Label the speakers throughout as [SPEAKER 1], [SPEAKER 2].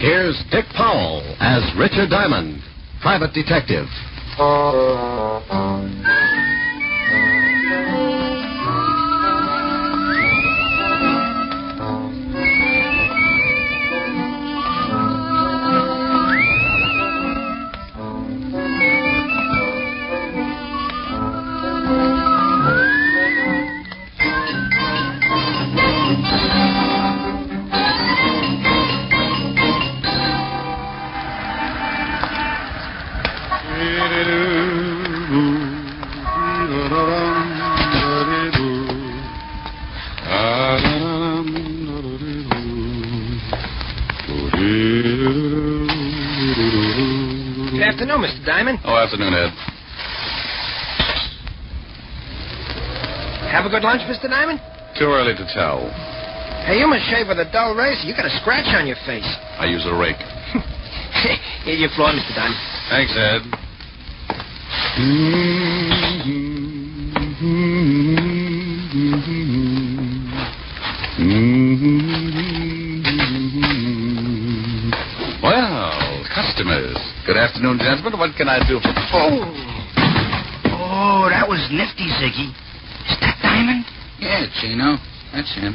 [SPEAKER 1] Here's Dick Powell as Richard Diamond, private detective.
[SPEAKER 2] Good afternoon, Mr. Diamond.
[SPEAKER 3] Oh, afternoon, Ed.
[SPEAKER 2] Have a good lunch, Mr. Diamond?
[SPEAKER 3] Too early to tell.
[SPEAKER 2] Hey, you must shave with a dull razor. You got a scratch on your face.
[SPEAKER 3] I use a rake.
[SPEAKER 2] Here's your floor, Mr. Diamond.
[SPEAKER 3] Thanks, Ed. Well, customers. Good afternoon, gentlemen. What can I do for...
[SPEAKER 4] Oh, that was nifty, Ziggy. Is that Diamond?
[SPEAKER 5] Yeah, Chino. That's him.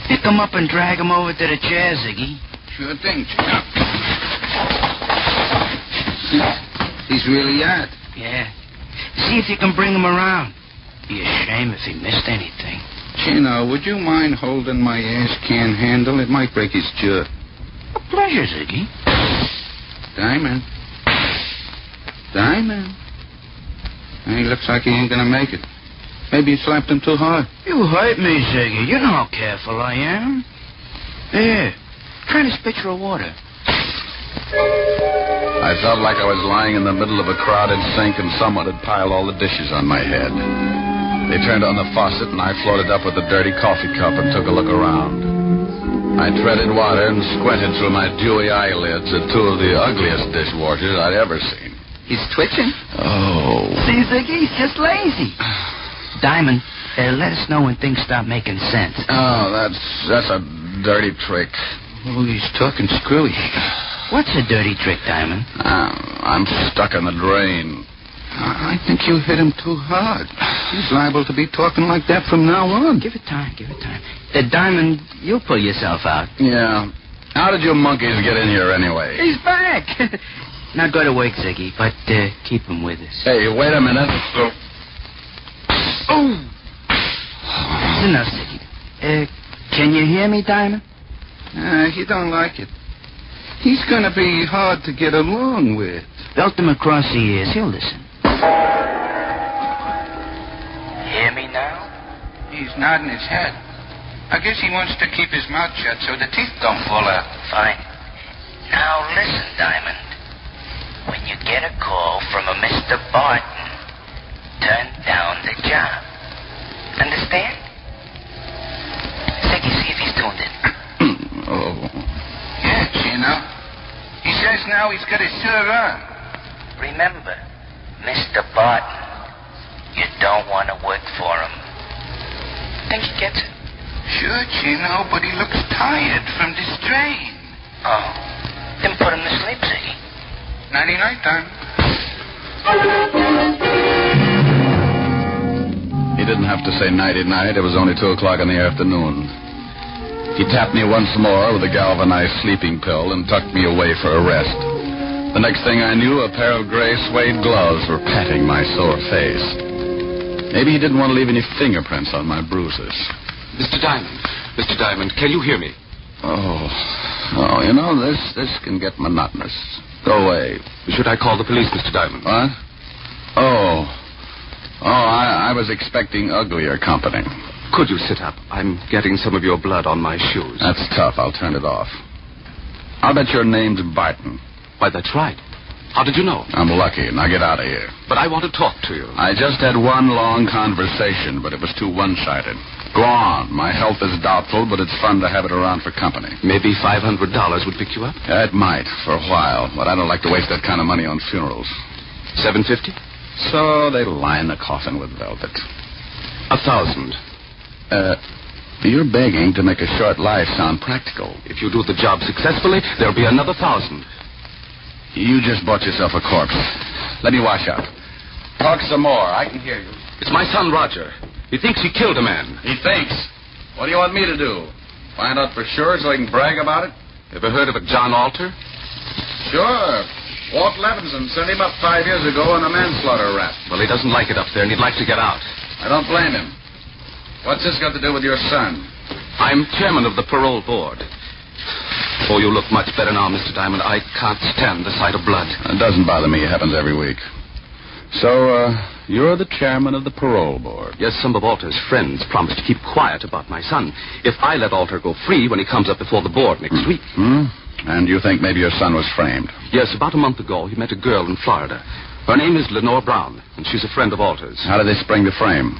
[SPEAKER 4] Pick him up and drag him over to the chair, Ziggy.
[SPEAKER 5] Sure thing, Chino. He's really out.
[SPEAKER 4] Yeah. See if you can bring him around. Be a shame if he missed anything.
[SPEAKER 5] Chino, would you mind holding my ash can handle? It might break his jaw.
[SPEAKER 4] A pleasure, Ziggy.
[SPEAKER 5] Diamond. He looks like he ain't gonna make it. Maybe you slapped him too hard.
[SPEAKER 4] You hurt me, Ziggy. You know how careful I am. Here. Try this pitcher of water.
[SPEAKER 3] I felt like I was lying in the middle of a crowded sink and someone had piled all the dishes on my head. They turned on the faucet and I floated up with a dirty coffee cup and took a look around. I treaded water and squinted through my dewy eyelids at two of the ugliest dishwashers I'd ever seen.
[SPEAKER 4] He's twitching.
[SPEAKER 3] Oh.
[SPEAKER 4] See, Ziggy, he's just lazy. Diamond, let us know when things start making sense.
[SPEAKER 3] Oh, that's a dirty trick.
[SPEAKER 5] Oh, he's talking screwy.
[SPEAKER 4] What's a dirty trick, Diamond?
[SPEAKER 3] I'm stuck in the drain.
[SPEAKER 5] I think you hit him too hard. He's liable to be talking like that from now on.
[SPEAKER 4] Give it time. Diamond, you'll pull yourself out.
[SPEAKER 3] Yeah. How did you monkeys get in here anyway?
[SPEAKER 4] He's back. Now go to work, Ziggy, but keep him with us.
[SPEAKER 3] Hey, wait a minute.
[SPEAKER 4] Oh! That's enough, Ziggy. Can you hear me, Diamond?
[SPEAKER 5] He don't like it. He's gonna be hard to get along with.
[SPEAKER 4] Belt him across the ears. He'll listen. Hear me now?
[SPEAKER 5] He's nodding his head. I guess he wants to keep his mouth shut so the teeth don't fall out.
[SPEAKER 4] Fine. Now listen, Diamond. When you get a call from a Mr. Barton, turn down the job. Understand? Ziggy, see if he's tuned in.
[SPEAKER 3] Oh.
[SPEAKER 5] Yeah, Chino. He says now he's got his shirt on.
[SPEAKER 4] Remember, Mr. Barton, you don't want to work for him. Think he gets it?
[SPEAKER 5] Sure, Chino, but he looks tired from the strain.
[SPEAKER 4] Oh, then put him to sleep, Ziggy.
[SPEAKER 5] Nighty-night, Diamond.
[SPEAKER 3] He didn't have to say nighty-night. It was only 2 o'clock in the afternoon. He tapped me once more with a galvanized sleeping pill and tucked me away for a rest. The next thing I knew, a pair of gray suede gloves were patting my sore face. Maybe he didn't want to leave any fingerprints on my bruises.
[SPEAKER 6] Mr. Diamond, can you hear me?
[SPEAKER 3] Oh, you know, this can get monotonous. Go away.
[SPEAKER 6] Should I call the police, Mr. Diamond?
[SPEAKER 3] What? Oh, I was expecting uglier company.
[SPEAKER 6] Could you sit up? I'm getting some of your blood on my shoes.
[SPEAKER 3] That's tough. I'll turn it off. I'll bet your name's Barton.
[SPEAKER 6] Why, that's right. How did you know?
[SPEAKER 3] I'm lucky. Now get out of here.
[SPEAKER 6] But I want to talk to you.
[SPEAKER 3] I just had one long conversation, but it was too one-sided. Go on. My health is doubtful, but it's fun to have it around for company.
[SPEAKER 6] Maybe $500 would pick you up?
[SPEAKER 3] It might, for a while, but I don't like to waste that kind of money on funerals.
[SPEAKER 6] $750?
[SPEAKER 3] So they line the coffin with velvet.
[SPEAKER 6] 1,000.
[SPEAKER 3] You're begging to make a short life sound practical.
[SPEAKER 6] If you do the job successfully, there'll be another 1,000.
[SPEAKER 3] You just bought yourself a corpse. Let me wash up. Talk some more. I can hear you.
[SPEAKER 6] It's my son, Roger. He thinks he killed a man.
[SPEAKER 3] He thinks. What do you want me to do? Find out for sure so I can brag about it?
[SPEAKER 6] Ever heard of a John Alter?
[SPEAKER 3] Sure. Walt Levinson sent him up 5 years ago on a manslaughter rap.
[SPEAKER 6] Well, he doesn't like it up there, and he'd like to get out.
[SPEAKER 3] I don't blame him. What's this got to do with your son?
[SPEAKER 6] I'm chairman of the parole board. Oh, you look much better now, Mr. Diamond. I can't stand the sight of blood.
[SPEAKER 3] It doesn't bother me. It happens every week. So, you're the chairman of the parole board.
[SPEAKER 6] Yes, some of Alter's friends promised to keep quiet about my son if I let Alter go free when he comes up before the board next week.
[SPEAKER 3] And you think maybe your son was framed?
[SPEAKER 6] Yes, about a month ago, he met a girl in Florida. Her name is Lenore Brown, and she's a friend of Alter's.
[SPEAKER 3] How did they spring the frame?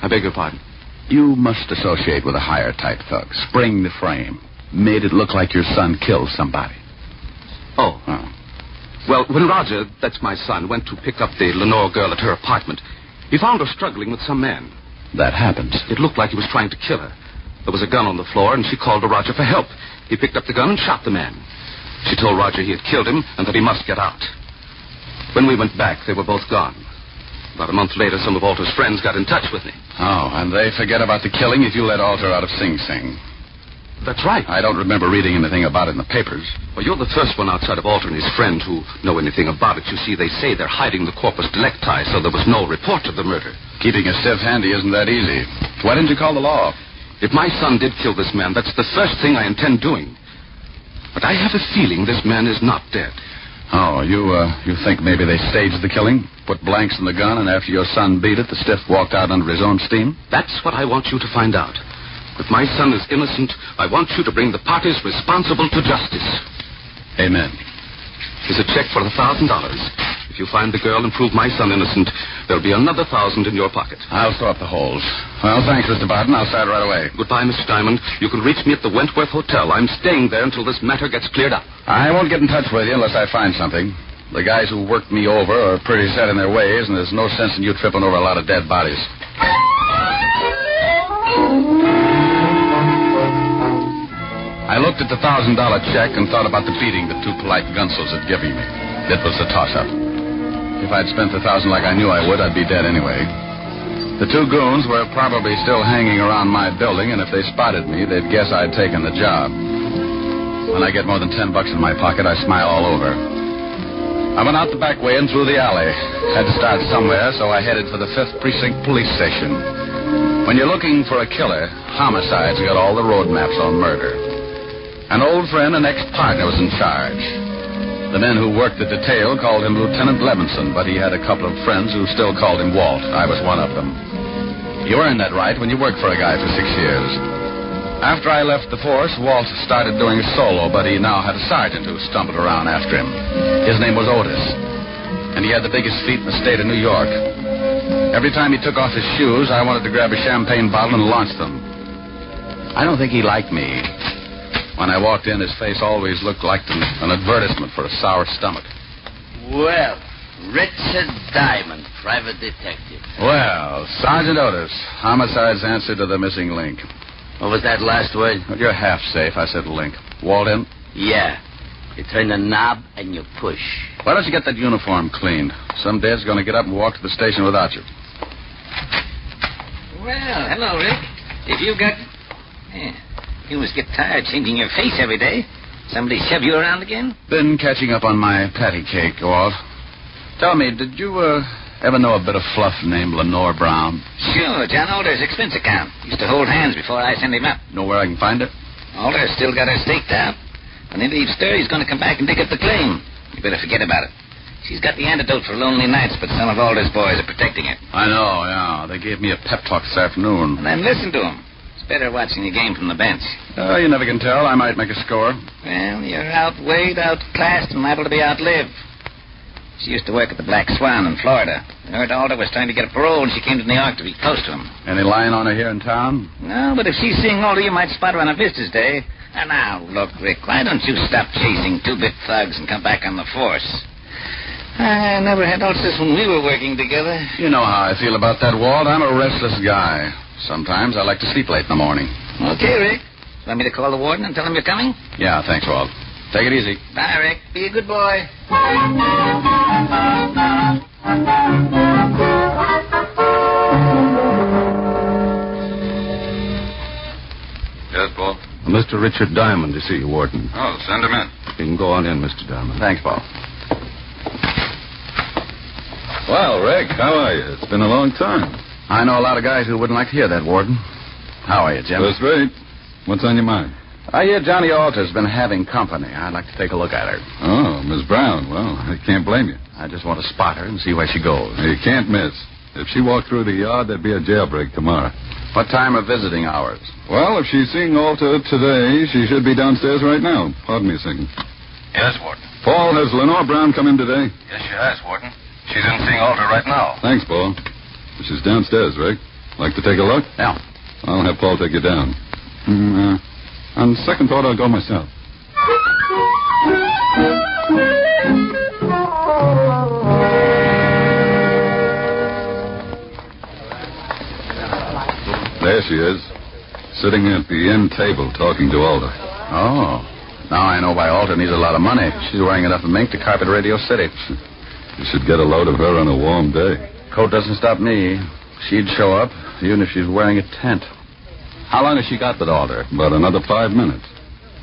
[SPEAKER 6] I beg your pardon?
[SPEAKER 3] You must associate with a higher type thug. Spring the frame. Made it look like your son killed somebody.
[SPEAKER 6] Oh. Well, when Roger, that's my son, went to pick up the Lenore girl at her apartment, he found her struggling with some man.
[SPEAKER 3] That happens.
[SPEAKER 6] It looked like he was trying to kill her. There was a gun on the floor, and she called to Roger for help. He picked up the gun and shot the man. She told Roger he had killed him and that he must get out. When we went back, they were both gone. About a month later, some of Alter's friends got in touch with me.
[SPEAKER 3] Oh, and they forget about the killing if you let Alter out of Sing Sing.
[SPEAKER 6] That's right.
[SPEAKER 3] I don't remember reading anything about it in the papers.
[SPEAKER 6] Well, you're the first one outside of Alter and his friend who know anything about it. You see, they say they're hiding the corpus delicti, so there was no report of the murder.
[SPEAKER 3] Keeping a stiff handy isn't that easy. Why didn't you call the law?
[SPEAKER 6] If my son did kill this man, that's the first thing I intend doing. But I have a feeling this man is not dead.
[SPEAKER 3] Oh, you think maybe they staged the killing? Put blanks in the gun, and after your son beat it, the stiff walked out under his own steam?
[SPEAKER 6] That's what I want you to find out. If my son is innocent, I want you to bring the parties responsible to justice.
[SPEAKER 3] Amen.
[SPEAKER 6] Here's a check for $1,000. If you find the girl and prove my son innocent, there'll be another 1,000 in your pocket.
[SPEAKER 3] I'll sew up the holes. Well, thanks, Mr. Barton. I'll start right away.
[SPEAKER 6] Goodbye, Mr. Diamond. You can reach me at the Wentworth Hotel. I'm staying there until this matter gets cleared up.
[SPEAKER 3] I won't get in touch with you unless I find something. The guys who worked me over are pretty set in their ways, and there's no sense in you tripping over a lot of dead bodies. I looked at the $1,000 check and thought about the beating the two polite gunsels had given me. It was a toss-up. If I'd spent the $1,000 like I knew I would, I'd be dead anyway. The two goons were probably still hanging around my building, and if they spotted me, they'd guess I'd taken the job. When I get more than $10 in my pocket, I smile all over. I went out the back way and through the alley. Had to start somewhere, so I headed for the 5th Precinct Police Station. When you're looking for a killer, homicide's got all the road maps on murder. An old friend and ex-partner was in charge. The men who worked the detail called him Lieutenant Levinson, but he had a couple of friends who still called him Walt. I was one of them. You earn that right when you work for a guy for 6 years. After I left the force, Walt started doing a solo, but he now had a sergeant who stumbled around after him. His name was Otis, and he had the biggest feet in the state of New York. Every time he took off his shoes, I wanted to grab a champagne bottle and launch them. I don't think he liked me. When I walked in, his face always looked like an advertisement for a sour stomach.
[SPEAKER 7] Well, Richard Diamond, private detective.
[SPEAKER 3] Well, Sergeant Otis, homicide's answer to the missing link.
[SPEAKER 7] What was that last word?
[SPEAKER 3] Well, you're half safe. I said link. Walt in?
[SPEAKER 7] Yeah. You turn the knob and you push.
[SPEAKER 3] Why don't you get that uniform cleaned? Some dad's going to get up and walk to the station without you.
[SPEAKER 8] Well, hello, Rick. If you got... Yeah. You must get tired changing your face every day. Somebody shove you around again?
[SPEAKER 3] Been catching up on my patty cake, Walt. Tell me, did you ever know a bit of fluff named Lenore Brown?
[SPEAKER 8] Sure, John Alter's expense account. Used to hold hands before I sent him up.
[SPEAKER 3] Know where I can find it?
[SPEAKER 8] Alter's still got her staked out. When they leave stir, he's going to come back and dig up the claim. You better forget about it. She's got the antidote for lonely nights, but some of Alter's boys are protecting her.
[SPEAKER 3] I know, yeah. They gave me a pep talk this afternoon.
[SPEAKER 8] And then listen to him. Better watching the game from the bench.
[SPEAKER 3] You never can tell. I might make a score.
[SPEAKER 8] Well, you're outweighed, outclassed, and liable to be outlived. She used to work at the Black Swan in Florida. I heard Alter was trying to get a parole, and she came to New York to be close to him.
[SPEAKER 3] Any line on her here in town?
[SPEAKER 8] No, but if she's seeing Alter, you might spot her on a visitor's day. And now, look, Rick, why don't you stop chasing two-bit thugs and come back on the force? I never had noticed this when we were working together.
[SPEAKER 3] You know how I feel about that, Walt. I'm a restless guy. Sometimes I like to sleep late in the morning.
[SPEAKER 8] Okay, Rick. Want me to call the warden and tell him you're coming?
[SPEAKER 3] Yeah, thanks, Walt. Take it easy.
[SPEAKER 8] Bye, Rick. Be a good boy.
[SPEAKER 3] Yes, Paul?
[SPEAKER 6] Mr. Richard Diamond to see you, Warden.
[SPEAKER 3] Oh, send him in.
[SPEAKER 6] You can go on in, Mr. Diamond.
[SPEAKER 3] Thanks, Paul.
[SPEAKER 9] Well, Rick, how are you? It's been a long time.
[SPEAKER 3] I know a lot of guys who wouldn't like to hear that, Warden. How are you, Jim?
[SPEAKER 9] That's right. What's on your mind?
[SPEAKER 3] I hear Johnny Alter's been having company. I'd like to take a look at her.
[SPEAKER 9] Oh, Miss Brown. Well, I can't blame you.
[SPEAKER 3] I just want to spot her and see where she goes.
[SPEAKER 9] You can't miss. If she walked through the yard, there'd be a jailbreak tomorrow.
[SPEAKER 3] What time are visiting hours?
[SPEAKER 9] Well, if she's seeing Alter today, she should be downstairs right now. Pardon me a second.
[SPEAKER 5] Yes, Warden.
[SPEAKER 9] Paul, has Lenore Brown come in today?
[SPEAKER 5] Yes, she has, Warden. She's in seeing Alter right now.
[SPEAKER 9] Thanks, Paul. She's downstairs, Rick. Like to take a look?
[SPEAKER 3] Yeah.
[SPEAKER 9] I'll have Paul take you down. On second thought, I'll go myself. There she is, sitting at the end table talking to Alder.
[SPEAKER 3] Oh. Now I know why Alter needs a lot of money. She's wearing enough mink to carpet Radio City.
[SPEAKER 9] You should get a load of her on a warm day.
[SPEAKER 3] Coat doesn't stop me. She'd show up, even if she's wearing a tent. How long has she got with Alder?
[SPEAKER 9] About another 5 minutes.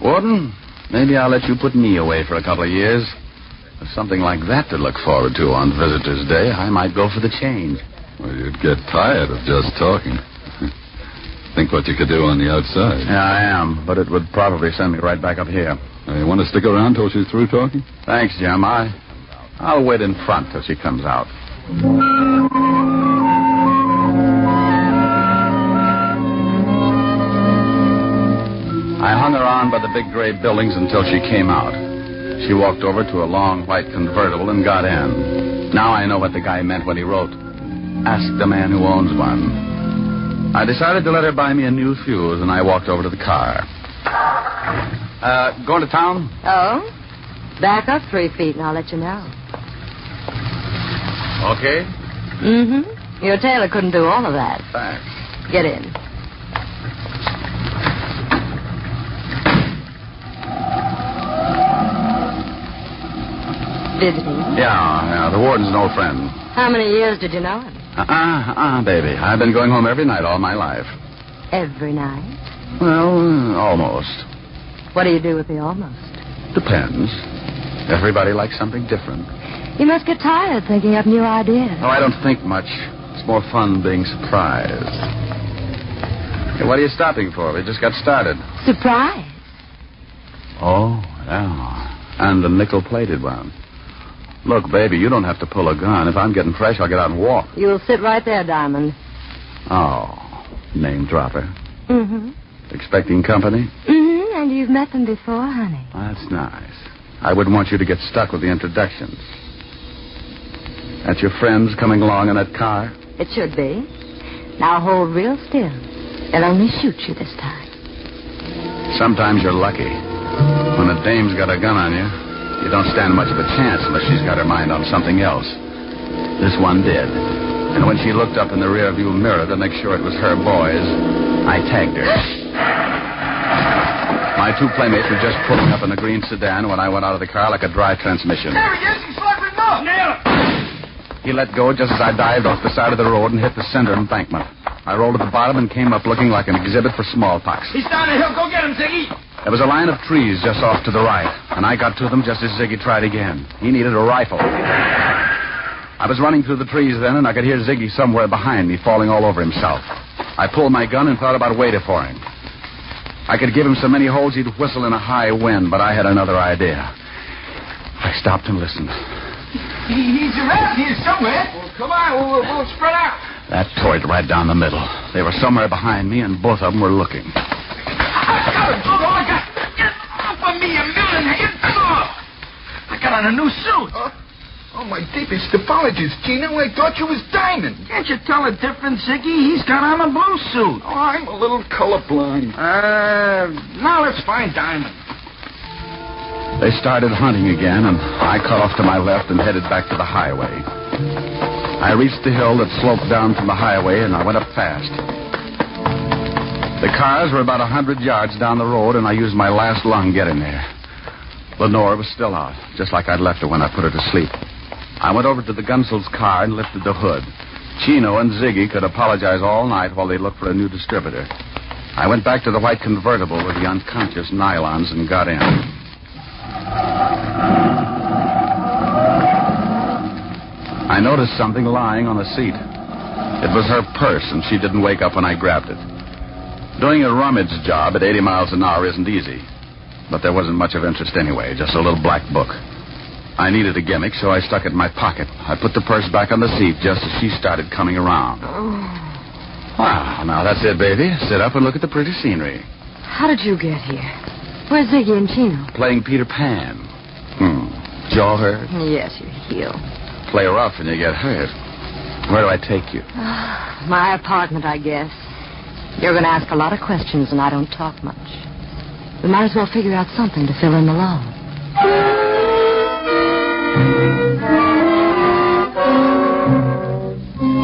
[SPEAKER 3] Warden, maybe I'll let you put me away for a couple of years. With something like that to look forward to on Visitor's Day, I might go for the change.
[SPEAKER 9] Well, you'd get tired of just talking. Think what you could do on the outside.
[SPEAKER 3] Yeah, I am, but it would probably send me right back up here.
[SPEAKER 9] You want to stick around till she's through talking?
[SPEAKER 3] Thanks, Jim. I'll wait in front till she comes out. I hung around by the big gray buildings until she came out. She walked over to a long white convertible and got in. Now I know what the guy meant when he wrote, "Ask the man who owns one." I decided to let her buy me a new fuse, and I walked over to the car. Going to town?
[SPEAKER 10] Oh? Back up 3 feet and I'll let you know.
[SPEAKER 3] Okay.
[SPEAKER 10] Mm-hmm. Your tailor couldn't do all of that.
[SPEAKER 3] Thanks.
[SPEAKER 10] Get in. Visiting?
[SPEAKER 3] Yeah, the warden's an old friend.
[SPEAKER 10] How many years did you know him?
[SPEAKER 3] Baby. I've been going home every night all my life.
[SPEAKER 10] Every night?
[SPEAKER 3] Well, almost.
[SPEAKER 10] What do you do with the almost?
[SPEAKER 3] Depends. Everybody likes something different.
[SPEAKER 10] You must get tired thinking up new ideas.
[SPEAKER 3] Oh, I don't think much. It's more fun being surprised. Hey, what are you stopping for? We just got started.
[SPEAKER 10] Surprise?
[SPEAKER 3] Oh, yeah. And the nickel-plated one. Look, baby, you don't have to pull a gun. If I'm getting fresh, I'll get out and walk.
[SPEAKER 10] You'll sit right there, Diamond.
[SPEAKER 3] Oh, name dropper.
[SPEAKER 10] Mm-hmm.
[SPEAKER 3] Expecting company?
[SPEAKER 10] Mm-hmm, and you've met them before, honey.
[SPEAKER 3] That's nice. I wouldn't want you to get stuck with the introductions. That's your friends coming along in that car?
[SPEAKER 10] It should be. Now hold real still. They'll only shoot you this time.
[SPEAKER 3] Sometimes you're lucky. When a dame's got a gun on you, you don't stand much of a chance unless she's got her mind on something else. This one did. And when she looked up in the rearview mirror to make sure it was her boys, I tagged her. My 2 playmates were just pulling up in the green sedan when I went out of the car like a dry transmission.
[SPEAKER 2] There he is. He's sliding up. Nail it.
[SPEAKER 3] He let go just as I dived off the side of the road and hit the center embankment. I rolled to the bottom and came up looking like an exhibit for smallpox.
[SPEAKER 2] He's down the hill. Go get him, Ziggy.
[SPEAKER 3] There was a line of trees just off to the right, and I got to them just as Ziggy tried again. He needed a rifle. I was running through the trees then, and I could hear Ziggy somewhere behind me, falling all over himself. I pulled my gun and thought about waiting for him. I could give him so many holes he'd whistle in a high wind, but I had another idea. I stopped and listened.
[SPEAKER 2] He's around here somewhere. Well, come on. We'll spread out.
[SPEAKER 3] That tore it right down the middle. They were somewhere behind me, and both of them were looking.
[SPEAKER 2] I got him. Oh, I got him. Get off of me, you million. Get off. I got on a new suit.
[SPEAKER 11] Oh, my deepest apologies, Gino. I thought you was Diamond.
[SPEAKER 2] Can't you tell a difference, Ziggy? He's got on a blue suit.
[SPEAKER 11] Oh, I'm a little colorblind.
[SPEAKER 2] Now let's find Diamond.
[SPEAKER 3] They started hunting again, and I cut off to my left and headed back to the highway. I reached the hill that sloped down from the highway, and I went up fast. The cars were about 100 yards down the road, and I used my last lung getting there. Lenore was still out, just like I'd left her when I put her to sleep. I went over to the Gunsel's car and lifted the hood. Chino and Ziggy could apologize all night while they looked for a new distributor. I went back to the white convertible with the unconscious nylons and got in. I noticed something lying on the seat. It was her purse, and she didn't wake up when I grabbed it. Doing a rummage job at 80 miles an hour isn't easy. But there wasn't much of interest anyway, just a little black book. I needed a gimmick, so I stuck it in my pocket. I put the purse back on the seat just as she started coming around. Wow, now that's it, baby. Sit up and look at the pretty scenery.
[SPEAKER 10] How did you get here? Where's Ziggy and Chino?
[SPEAKER 3] Playing Peter Pan. Jaw hurt?
[SPEAKER 10] Yes, you heal.
[SPEAKER 3] Play rough and you get hurt. Where do I take you?
[SPEAKER 10] My apartment, I guess. You're going to ask a lot of questions, and I don't talk much. We might as well figure out something to fill in the lull.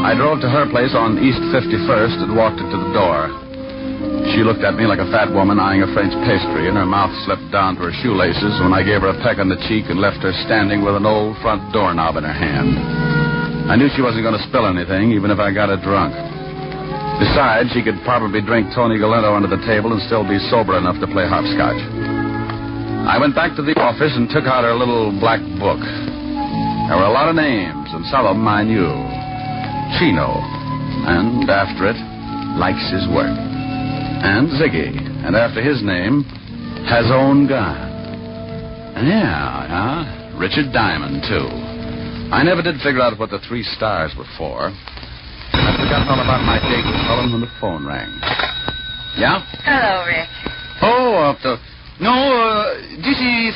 [SPEAKER 3] I drove to her place on East 51st and walked her to the door. She looked at me like a fat woman eyeing a French pastry, and her mouth slipped down to her shoelaces when I gave her a peck on the cheek and left her standing with an old front doorknob in her hand. I knew she wasn't going to spill anything, even if I got her drunk. Besides, she could probably drink Tony Galento under the table and still be sober enough to play hopscotch. I went back to the office and took out her little black book. There were a lot of names, and some of them I knew. Chino, and after it, likes his work. And Ziggy, and after his name, has own gun. Yeah, Richard Diamond, too. I never did figure out what the 3 stars were for. I forgot all about my date with Helen when the phone rang. Yeah?
[SPEAKER 12] Hello, Rick. Well,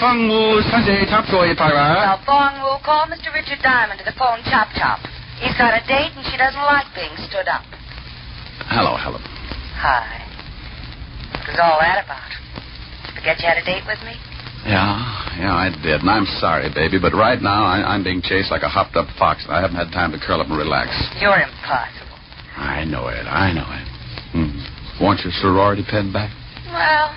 [SPEAKER 12] Fong Wu, call Mr. Richard Diamond to the phone chop. He's got a date and she doesn't like being stood up.
[SPEAKER 3] Hello, Helen.
[SPEAKER 12] Hi. What was all that about? Did you forget you had a date with me?
[SPEAKER 3] Yeah, I did. And I'm sorry, baby, but right now I'm being chased like a hopped-up fox, and I haven't had time to curl up and relax.
[SPEAKER 12] You're impossible.
[SPEAKER 3] I know it. Want your sorority pen back?
[SPEAKER 12] Well,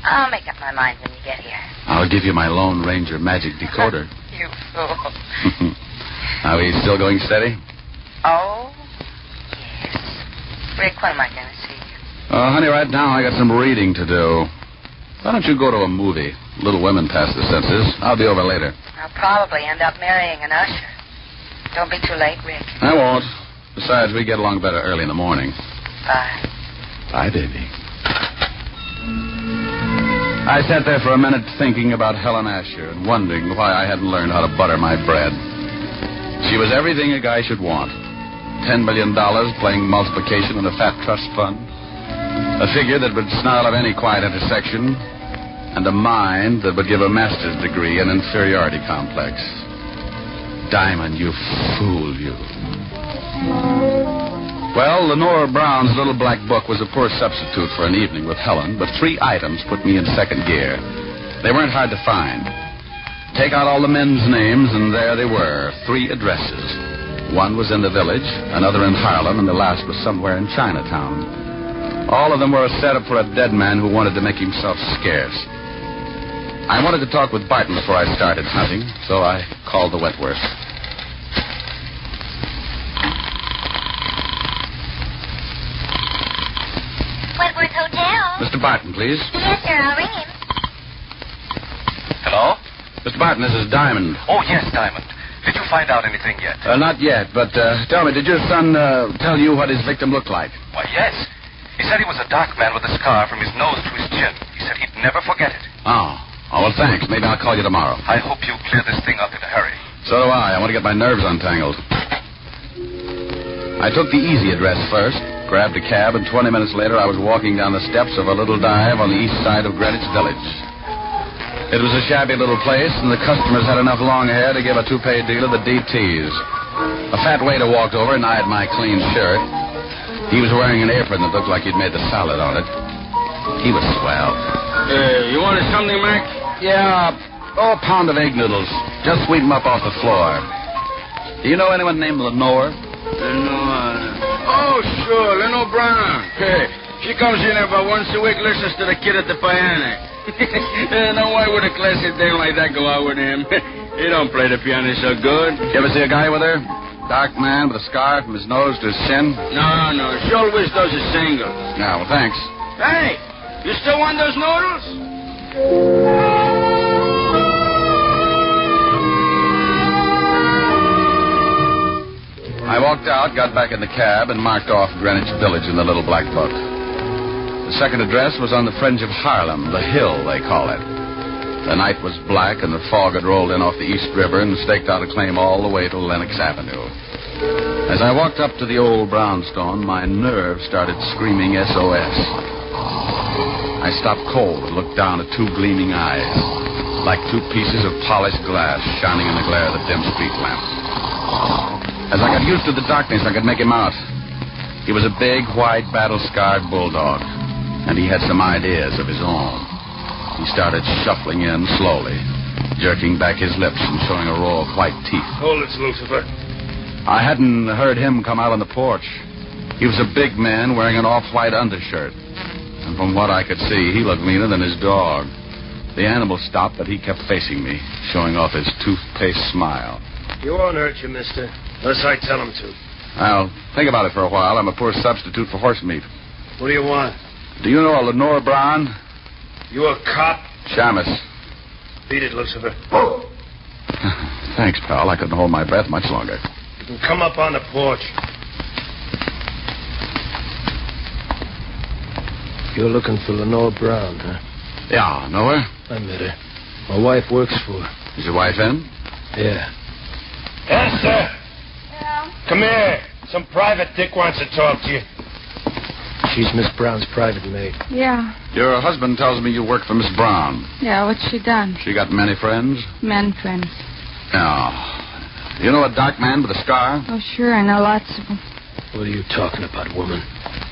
[SPEAKER 12] I'll make up my mind when you get here.
[SPEAKER 3] I'll give you my Lone Ranger magic decoder.
[SPEAKER 12] You fool.
[SPEAKER 3] Are we still going steady?
[SPEAKER 12] Oh, yes. Rick, when am I going to see you?
[SPEAKER 3] Honey, right now I got some reading to do. Why don't you go to a movie? Little Women past the senses. I'll be over later.
[SPEAKER 12] I'll probably end up marrying an usher. Don't be too late, Rick.
[SPEAKER 3] I won't. Besides, we get along better early in the morning.
[SPEAKER 12] Bye.
[SPEAKER 3] Bye, baby. I sat there for a minute thinking about Helen Asher and wondering why I hadn't learned how to butter my bread. She was everything a guy should want. $10 million playing multiplication in a fat trust fund. A figure that would snarl of any quiet intersection. And a mind that would give a master's degree in inferiority complex. Diamond, you fool, you. Well, Lenore Brown's little black book was a poor substitute for an evening with Helen, but 3 items put me in second gear. They weren't hard to find. Take out all the men's names, and there they were, 3 addresses. One was in the village, another in Harlem, and the last was somewhere in Chinatown. All of them were a setup for a dead man who wanted to make himself scarce. I wanted to talk with Barton before I started hunting, so I called the Wentworth.
[SPEAKER 13] Wentworth Hotel.
[SPEAKER 3] Mr. Barton, please.
[SPEAKER 13] Yes, sir. I'll ring him.
[SPEAKER 6] Hello?
[SPEAKER 3] Mr. Barton, this is Diamond.
[SPEAKER 6] Oh, yes, Diamond. Did you find out anything yet?
[SPEAKER 3] Not yet, but tell me, did your son tell you what his victim looked like?
[SPEAKER 6] Why, yes. He said he was a dark man with a scar from his nose to his chin. He said he'd never forget it.
[SPEAKER 3] Oh, well, thanks. Maybe I'll call you tomorrow.
[SPEAKER 6] I hope you clear this thing up in a hurry.
[SPEAKER 3] So do I. I want to get my nerves untangled. I took the easy address first, grabbed a cab, and 20 minutes later I was walking down the steps of a little dive on the east side of Greenwich Village. It was a shabby little place, and the customers had enough long hair to give a toupee dealer the DTs. A fat waiter walked over and eyed my clean shirt. He was wearing an apron that looked like he'd made the salad on it. He was swell.
[SPEAKER 14] You wanted something, Mac?
[SPEAKER 3] Yeah, a pound of egg noodles. Just sweep them up off the floor. Do you know anyone named Lenore?
[SPEAKER 14] Lenore. Oh, sure, Lenore Brown. Hey, She comes in about once a week, listens to the kid at the piano. Now, why would a classy dame like that go out with him? He don't play the piano so good.
[SPEAKER 3] You ever see a guy with her? Dark man with a scar from his nose to his chin?
[SPEAKER 14] No. She always does a single.
[SPEAKER 3] Yeah, well, thanks.
[SPEAKER 14] Hey, you still want those noodles?
[SPEAKER 3] I walked out, got back in the cab, and marked off Greenwich Village in the little black book. The second address was on the fringe of Harlem, the Hill, they call it. The night was black, and the fog had rolled in off the East River and staked out a claim all the way to Lenox Avenue. As I walked up to the old brownstone, my nerves started screaming SOS. I stopped cold and looked down at two gleaming eyes, like two pieces of polished glass shining in the glare of the dim street lamp. As I got used to the darkness, I could make him out. He was a big, white, battle-scarred bulldog, and he had some ideas of his own. He started shuffling in slowly, jerking back his lips and showing a row of white teeth.
[SPEAKER 14] Hold it, Lucifer.
[SPEAKER 3] I hadn't heard him come out on the porch. He was a big man wearing an off-white undershirt, and from what I could see, he looked meaner than his dog. The animal stopped, but he kept facing me, showing off his toothpaste smile.
[SPEAKER 14] He won't hurt you, mister, unless I tell him to.
[SPEAKER 3] Well, think about it for a while. I'm a poor substitute for horse meat.
[SPEAKER 14] What do you want?
[SPEAKER 3] Do you know a Lenore Brown?
[SPEAKER 14] You a cop?
[SPEAKER 3] Shamus.
[SPEAKER 14] Beat it, Lucifer.
[SPEAKER 3] Thanks, pal. I couldn't hold my breath much longer.
[SPEAKER 14] You can come up on the porch. You're looking for Lenore Brown, huh?
[SPEAKER 3] Yeah, know her?
[SPEAKER 14] I met her. My wife works for her.
[SPEAKER 3] Is your wife in?
[SPEAKER 14] Yeah. Esther!
[SPEAKER 13] Yeah?
[SPEAKER 14] Come here. Some private dick wants to talk to you. She's Miss Brown's private maid.
[SPEAKER 13] Yeah.
[SPEAKER 3] Your husband tells me you work for Miss Brown.
[SPEAKER 13] Yeah, what's she done?
[SPEAKER 3] She got many friends?
[SPEAKER 13] Men friends.
[SPEAKER 3] Yeah. You know a dark man with a scar?
[SPEAKER 13] Oh, sure, I know lots of them.
[SPEAKER 14] What are you talking about, woman?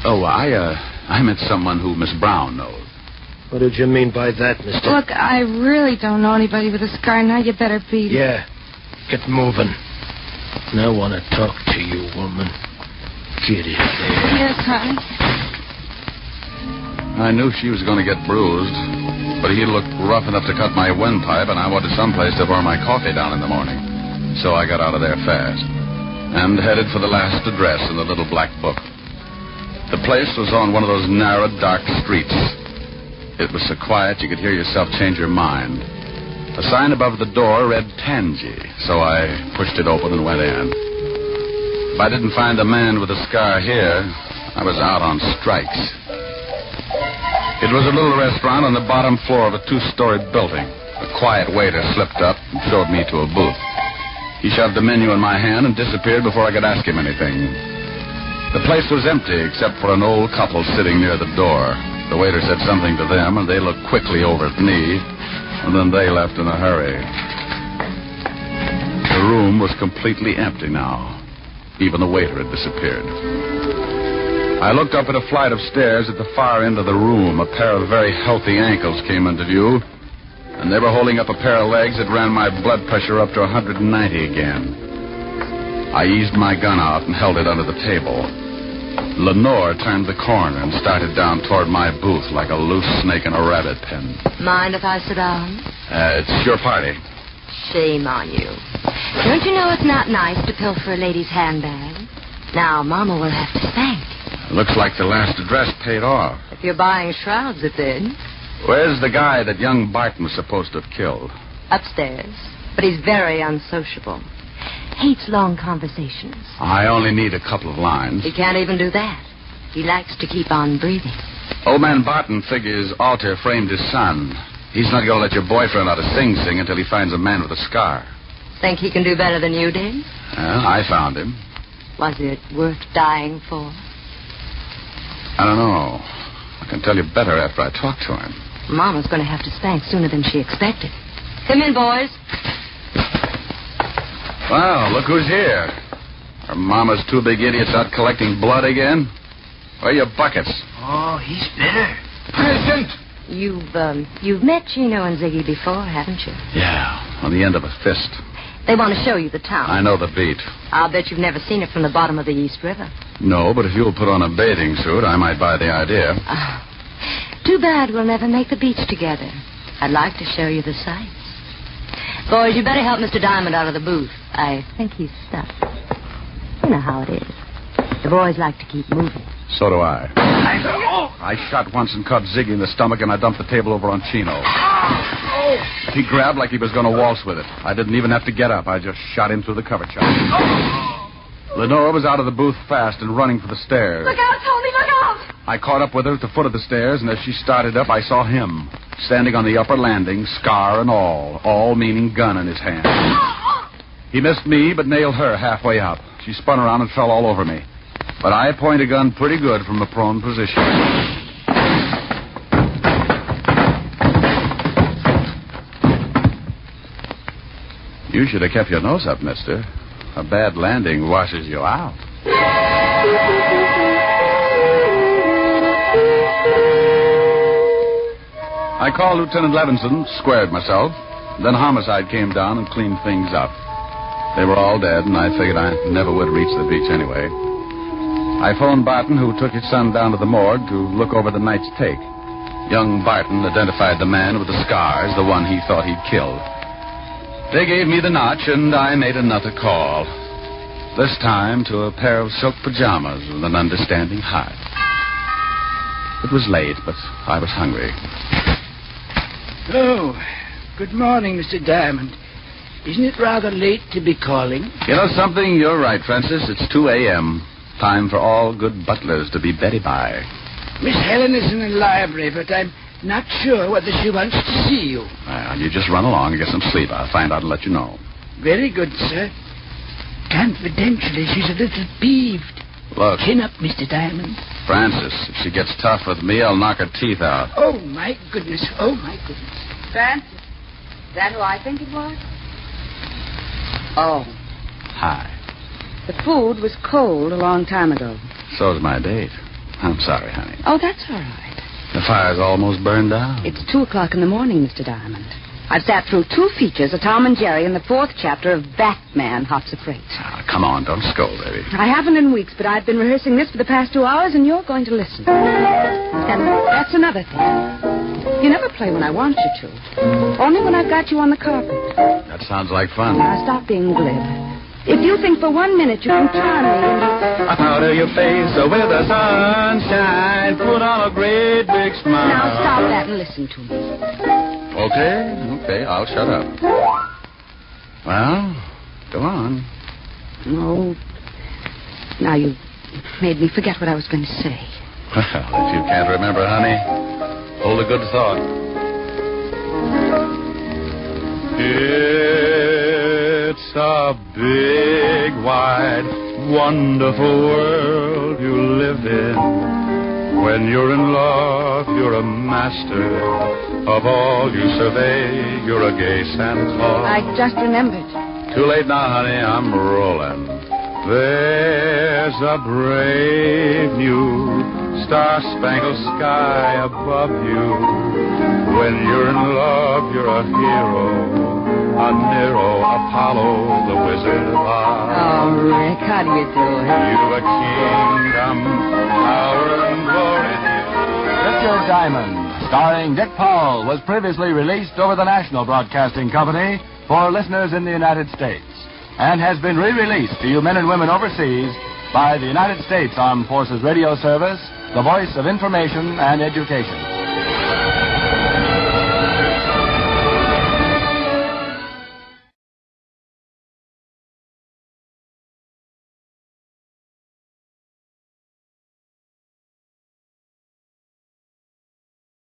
[SPEAKER 3] Oh, I meant someone who Miss Brown knows.
[SPEAKER 14] What did you mean by that, mister?
[SPEAKER 13] Look, I really don't know anybody with a scar. Now you better beat it.
[SPEAKER 14] Yeah. Get moving. And I want to talk to you, woman. Get in there.
[SPEAKER 13] Yes, honey.
[SPEAKER 3] I knew she was going to get bruised, but he looked rough enough to cut my windpipe, and I wanted someplace to pour my coffee down in the morning. So I got out of there fast and headed for the last address in the little black book. The place was on one of those narrow, dark streets. It was so quiet you could hear yourself change your mind. A sign above the door read Tangy, so I pushed it open and went in. If I didn't find the man with the scar here, I was out on strikes. It was a little restaurant on the bottom floor of a two-story building. A quiet waiter slipped up and showed me to a booth. He shoved the menu in my hand and disappeared before I could ask him anything. The place was empty except for an old couple sitting near the door. The waiter said something to them, and they looked quickly over at me, and then they left in a hurry. The room was completely empty now. Even the waiter had disappeared. I looked up at a flight of stairs at the far end of the room. A pair of very healthy ankles came into view, and they were holding up a pair of legs that ran my blood pressure up to 190 again. I eased my gun out and held it under the table. Lenore turned the corner and started down toward my booth like a loose snake in a rabbit pen.
[SPEAKER 10] Mind if I sit down?
[SPEAKER 3] It's your party.
[SPEAKER 10] Shame on you. Don't you know it's not nice to pilfer a lady's handbag? Now, Mama will have to thank.
[SPEAKER 3] Looks like the last address paid off.
[SPEAKER 10] If you're buying shrouds, it did.
[SPEAKER 3] Where's the guy that young Barton was supposed to have killed?
[SPEAKER 10] Upstairs. But he's very unsociable. Hates long conversations.
[SPEAKER 3] I only need a couple of lines.
[SPEAKER 10] He can't even do that. He likes to keep on breathing.
[SPEAKER 3] Old man Barton figures Alter framed his son. He's not going to let your boyfriend out of Sing Sing until he finds a man with a scar.
[SPEAKER 10] Think he can do better than you did?
[SPEAKER 3] Well, I found him.
[SPEAKER 10] Was it worth dying for?
[SPEAKER 3] I don't know. I can tell you better after I talk to him.
[SPEAKER 10] Mama's going to have to spank sooner than she expected. Come in, boys.
[SPEAKER 3] Well, look who's here. Are Mama's two big idiots out collecting blood again? Where are your buckets?
[SPEAKER 5] Oh, he's bitter.
[SPEAKER 11] Present!
[SPEAKER 10] You've met Chino and Ziggy before, haven't you?
[SPEAKER 3] Yeah, on the end of a fist.
[SPEAKER 10] They want to show you the town.
[SPEAKER 3] I know the beat.
[SPEAKER 10] I'll bet you've never seen it from the bottom of the East River.
[SPEAKER 3] No, but if you'll put on a bathing suit, I might buy the idea.
[SPEAKER 10] Too bad we'll never make the beach together. I'd like to show you the sights. Boys, you better help Mr. Diamond out of the booth. I think he's stuck. You know how it is. The boys like to keep moving.
[SPEAKER 3] So do I. I shot once and caught Ziggy in the stomach, and I dumped the table over on Chino. He grabbed like he was going to waltz with it. I didn't even have to get up. I just shot him through the cover chop. Lenore was out of the booth fast and running for the stairs.
[SPEAKER 13] Look out, Tony, look out!
[SPEAKER 3] I caught up with her at the foot of the stairs, and as she started up, I saw him, standing on the upper landing, scar and all meaning gun in his hand. He missed me, but nailed her halfway up. She spun around and fell all over me. But I point a gun pretty good from a prone position. You should have kept your nose up, mister. A bad landing washes you out. I called Lieutenant Levinson, squared myself. Then homicide came down and cleaned things up. They were all dead, and I figured I never would reach the beach anyway. I phoned Barton, who took his son down to the morgue to look over the night's take. Young Barton identified the man with the scars, the one he thought he'd killed. They gave me the notch, and I made another call. This time to a pair of silk pajamas with an understanding heart. It was late, but I was hungry.
[SPEAKER 15] Oh, good morning, Mr. Diamond. Isn't it rather late to be calling?
[SPEAKER 3] You know something? You're right, Francis. It's 2 a.m. Time for all good butlers to be Betty by.
[SPEAKER 15] Miss Helen is in the library, but I'm not sure whether she wants to see you.
[SPEAKER 3] Well, you just run along and get some sleep. I'll find out and let you know.
[SPEAKER 15] Very good, sir. Confidentially, she's a little peeved.
[SPEAKER 3] Look.
[SPEAKER 15] Chin up, Mr. Diamond.
[SPEAKER 3] Francis, if she gets tough with me, I'll knock her teeth out.
[SPEAKER 15] Oh, my goodness. Oh, my goodness.
[SPEAKER 10] Francis, is that who I think it was? Oh.
[SPEAKER 3] Hi.
[SPEAKER 10] The food was cold a long time ago.
[SPEAKER 3] So's my date. I'm sorry, honey.
[SPEAKER 10] Oh, that's all right.
[SPEAKER 3] The fire's almost burned down.
[SPEAKER 10] It's 2:00 in the morning, Mr. Diamond. I've sat through 2 features of Tom and Jerry and the 4th chapter of Batman, Hots of Freight.
[SPEAKER 3] Come on, don't scold, baby.
[SPEAKER 10] I haven't in weeks, but I've been rehearsing this for the past 2 hours, and you're going to listen. And that's another thing. You never play when I want you to. Only when I've got you on the carpet.
[SPEAKER 3] That sounds like fun.
[SPEAKER 10] Now, stop being glib. If you think for 1 minute you can charm me...
[SPEAKER 16] Powder your face with the sunshine. Put on a great big smile.
[SPEAKER 10] Now, stop that and listen to me.
[SPEAKER 3] Okay, I'll shut up. Well, go on.
[SPEAKER 10] Oh, now you made me forget what I was going to say.
[SPEAKER 3] Well, if you can't remember, honey, hold a good thought. It's a big, wide, wonderful world you live in. When you're in love, you're a master of all you survey. You're a gay Santa Claus.
[SPEAKER 10] I just remembered.
[SPEAKER 3] Too late now, honey. I'm rolling. There's a brave new star-spangled sky above you. When you're in love, you're a hero. A Nero, Apollo, the Wizard of Oz.
[SPEAKER 10] Oh, Rick, how do you do it?
[SPEAKER 3] You've a kingdom, power and glory.
[SPEAKER 17] Richard Diamond, starring Dick Powell, was previously released over the National Broadcasting Company for listeners in the United States and has been re-released to you men and women overseas by the United States Armed Forces Radio Service, the voice of information and education.